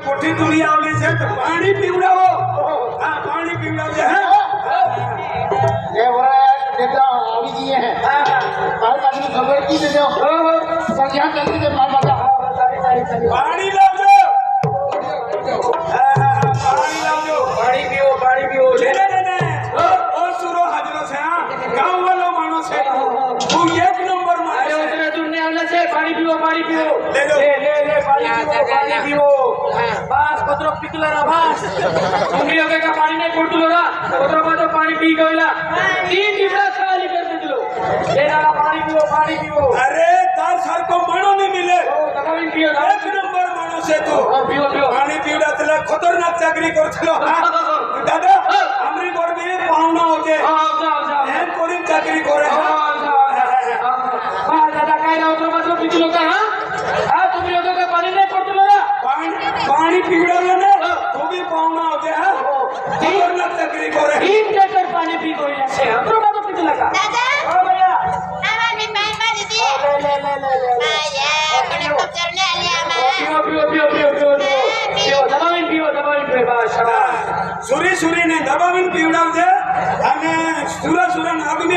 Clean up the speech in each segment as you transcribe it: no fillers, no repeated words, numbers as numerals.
मोठी तुरी आवली છે તો પાણી પીવડાવો હા પાણી પીવડાવજે હે ये वो देता अभी दिए हैं मार का भी खबर की दे दो संख्या जल्दी से मार मार પાણી લાવજો પાણી લાવજો પાણી પીવો લે લે ઓ સુરો હાજરો છે હા ગામ વાળો માણસ છે તું એક નંબર માણસ છે ઉતરે દુનિયા આવલે છે પાણી પીવો લે લો ले पानी पीवो बस पत्रो पिकलरा बस तुम्ही योगे का पाणी नाही पडतुलोरा पत्रो पत्रो पाणी पी गयला तीन गिलास खाली कर देतलो ले नाला पाणी पीवो अरे तार सारखो माणो नाही मिले दबावीन पियो एक नंबर माणूस आहे तू पियो पाणी पिवडातला खतरनाक चाकरी करतलो दादा आमरी गोरबी पाहुणा होते जाओ एम करीन चाकरी करे बा दादा काय ना उतरो पत्रो पिकलो का हा तुम्ही योगे का पाणी नाही पडतुलोरा पाणी पिवडावलं ना तो बी पाहुणा होते हा खतरनाक चाकरी करे तीन लीटर पाणी पी गयला से उतरो पत्रो पिकला का दादा ओ भैया आम्हा मी पाणी दीदी आया कोणी पकड़ने आली आम्हा पियो दबावीन पियो बस सुरी ने दबावीन पिवडावजे અને સુરા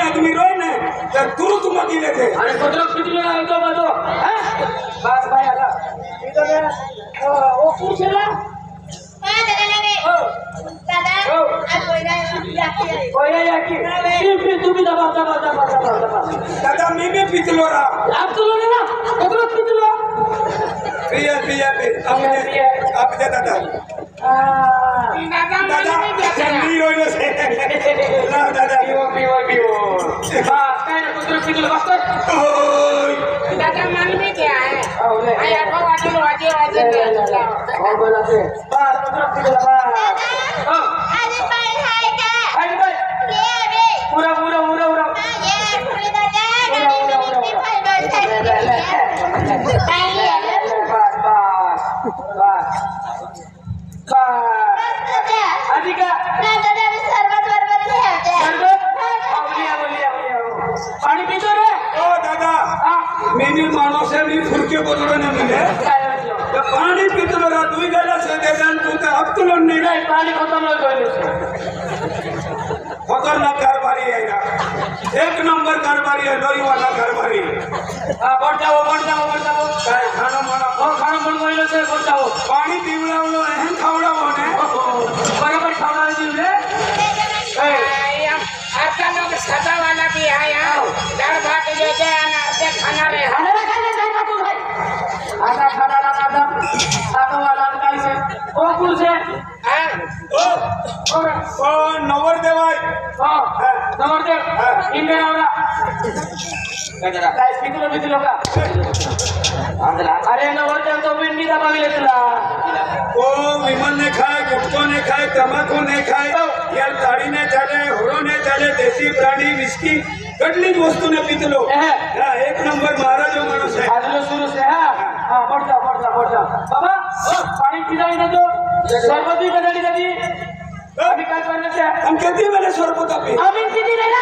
આદમી રોય ને તો તુરત મકી લેજે अरे पत्र पिटलो ना तो बाजू बस भाई आला इधर ओ पूछला हां दादा नवे दादा आज कोई या की पी तुम्ही दबा दादा मी बी पितलो रा आप तो ना पत्र पिटलो पिया आप दे दादा जल्दी रोय से ना दादा पियो बस काय ना पत्र पिटलो बस ओय दादा मन में क्या है ले आया को वाजे और बोला से बस पत्र पिटलो बस आज पाई हाय का आई भाई ले आवे पूरा ये पूरे दादा नवी पाई अधिका दादा मी सर्वात बरोबर खेळते पाणी पितो रे ओ दादा मी माणूस आहे मी फुरके बोललो ना मिले तर पाणी पितलो रा तू गेला से देदान तू तर हप्तलो नाही नाही पाणी खतम खतरनाक कारभारी आहे ना एक नंबर कारभारी आहे लोई वाला कारभारी बढ़ जाओ काय खाणं म्हणा खाना बन गई से बढ़ जाओ पाणी पिवळावलं हे खावडावं ने बराबर खाना दिले आपका लोग सदा वाला भी आया दाल भात जो दे ना दे खाना रे आधा खाना लगा सातो वाला काई से ओ कुल से ओ नवर देवाय नमस्ते इंगे आवला काय पितलो का अरे नवरदेव तो मेंढी दबाविले तुला ओ विमल ने खाए गुटको ने खाए तंबाकू ने खाए या ताड़ी ने चाले होरो ने चाले देसी प्राणी विस्की कटली वस्तु ने पितलो एक नंबर महाराज माणूस है आज लो शुरू से हां बढ़ जा बाबा पानी पिलाई ना तो सरबती बदली ददी अभी काय करने से हम कहते मैंने सरबत पी अभी किती रेला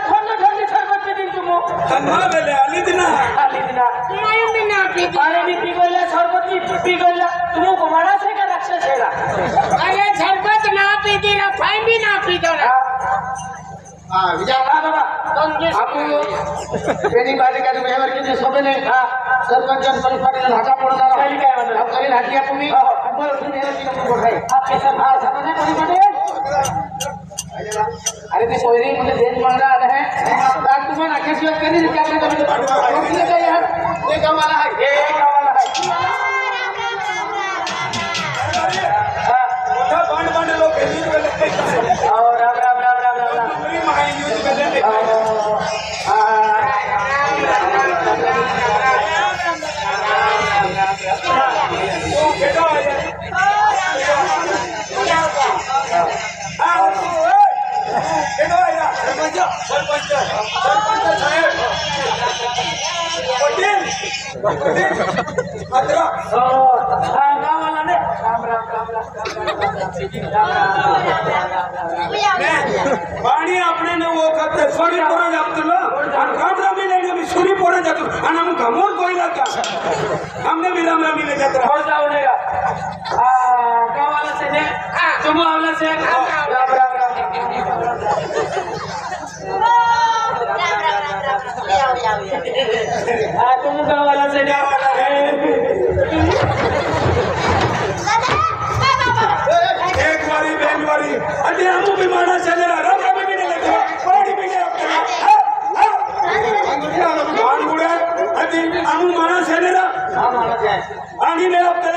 ठंडी सरबत दिन तुम ठंडा वेले आली दिन नहीं मैं ना पी अरे भी पिघलला सरबत पी गला तुम घुमाना से का राक्षस है अरे शरबत ना पी दी ना फाइन भी ना पी दो हां विजय बाबा आपको पेनी बाजी का व्यवहार कीजिए सोबे ने सरपंच परिपाटी हाका पडणार काही काय म्हणलं आप करी हाकी तुम्ही बोल तुम्ही हे की नको बोल आप कैसा भाव समझने परिपाटी अरे ते सोयरी म्हणजे देश मांगला आला है आज तुम्हाला आकाशिवाय कधी क्या करता यार ये कमाला है मोठा बांड लोक यूज वेले और राम पूरी महाई यूज वेले सरपंच साहेब पटेल गावाला ने राम पाणी આપણે ને વખત સોરી પર જાતલો અને કામરા મિલે ને સોરી પર જાતો અને હું ઘમોર કોઈલા કા हमने भी राम रामी ले जाता और जाओ नेगा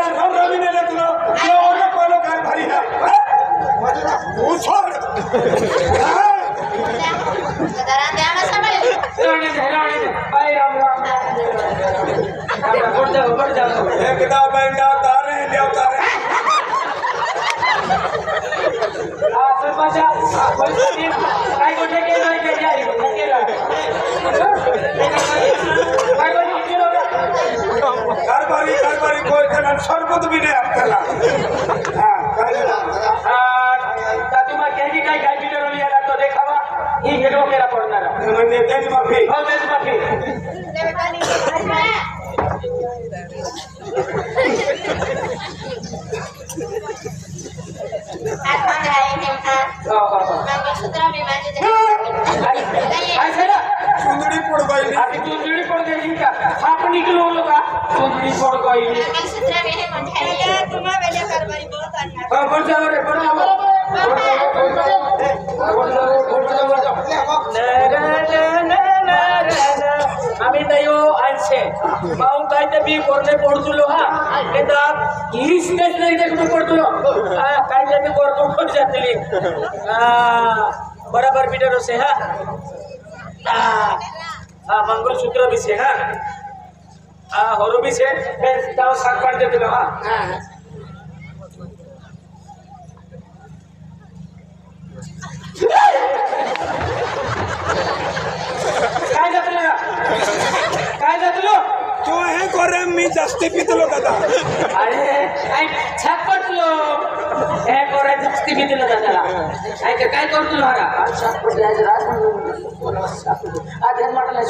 राम रामी नाही तुला तुला ओरडा पाहिलं काय भारी आहे उछळ राणे दे बाय राम राम ऊपर जाओ एकदा बेंडा तारे देव तारे सरपंचा परिस्थिती काय गोष्ट केलं काय कारभारी कारभारी कोण त्याला सरपंच बी नाही आपल्याला हा काय तुम्हाला कॅगी काय काय बिटर याला तो देखावा ही घेतो केला पडणार म्हणजे त्याची माफी हो त्याची माफी काय झालं चुंदडी पडवायली आधी चुंदडी पड गई का आपण निकलो का चुंदडी पड गई आम्ही तयो आणशे माऊ काय ते बी कोरले पडतुलो हा एदा हीच तेच नाही देखून पडतुलो काय ते कोरतो पड जातली बराबर मीटर से हा मंगलसूत्र भी से हा होरो भी से ताव सात पाठ देतलो हा काय जातलो तो हे करे मी जास्ती पितलो दादा अरे काय छाप पडलो हे कोरा जास्ती मी दिलं दादाला काय करतो हा छाप पडले आज आज म्हटलं